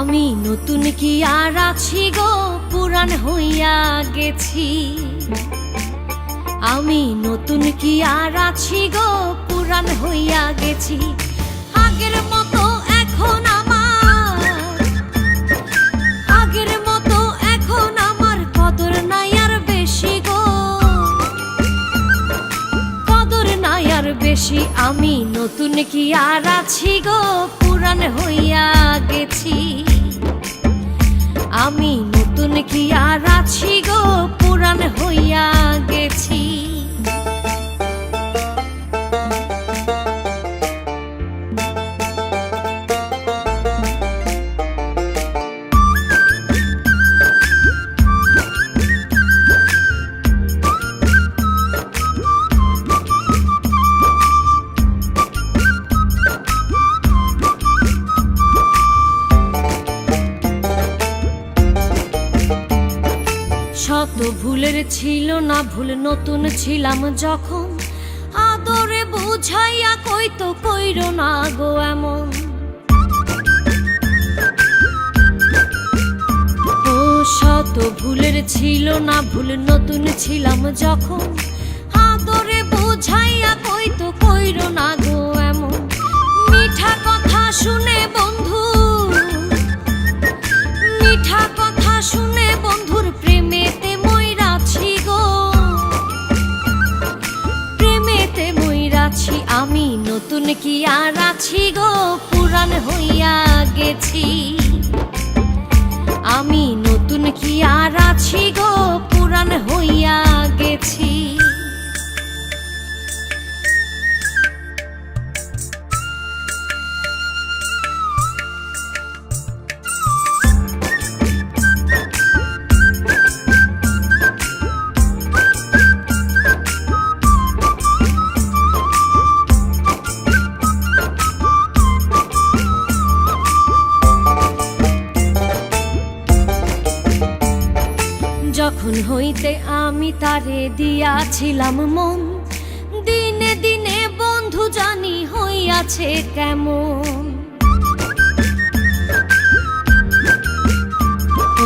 আমি নতুন কি আর আছি গো, পুরান হইয়া গেছি। আমি নতুন কি আর আছি গো, পুরান হইয়া গেছি। আগের মতো এখন আগের মতো এখন আমার কদর নাই আর বেশি গো, কদর নাই আর বেশি। আমি নতুন কি আর আছি গো, পুরান হইয়া গেছি। আমি নতুন কি আর আছি গো, পুরান হইয়া গেছি। শত ভুলের ছিল না ভুল, নতুন ছিলাম যখন। আদরে বুঝাইয়া কইতো কইরো না গো এমন। ও শত ভুলের ছিল না ভুল, নতুন ছিলাম যখন। আদরে বুঝাইয়া কইতো কইরো না গো এমন। মিঠা কথা শুনে বন্ধু, মিঠা কথা শুনে বন্ধুর প্রেমেতে মইরাছি গো, প্রেমেতে মইরাছি। আমি নতুন কি আর আছি গো, পুরান হইয়া গেছি। আমি নতুন কি আর আছি গো, পুরান হইয়া গেছি। যখন হইতে আমি তারে দিয়াছিলাম মন, দিনে দিনে বন্ধু জানি হইয়াছে কেমন।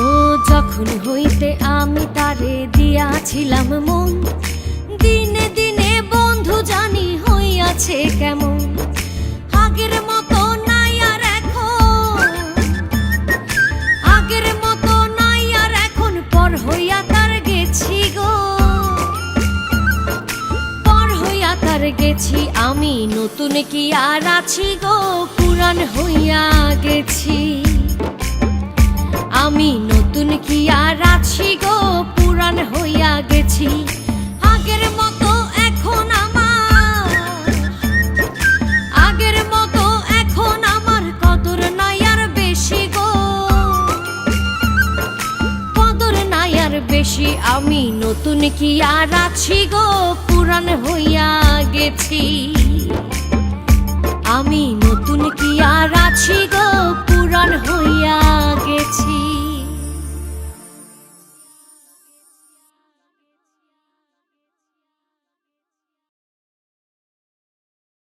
ও যখন হইতে আমি তারে দিয়াছিলাম মন, দিনে দিনে বন্ধু জানি হইয়াছে কেমন। আগের মতো নাই আর এখন, আগের মতো নাই আর এখন। পর হইয়া তার গেছি গো, পর হইয়া তার গেছি। আমি নতুন কি আর আছি গো, পুরান হইয়া গেছি। আমি নতুন কি আর আছি গো, পুরান হইয়া গেছি। আগের মতো এখন আগের মতো এখন আমার কদর নাই আর বেশি গো, কদর নাই আর বেশি। আমি নতুন কি আর আছি গো, পুরান হইয়া গেছি। আমি নতুন কি আর আছি গো, পুরান হইয়া গেছি।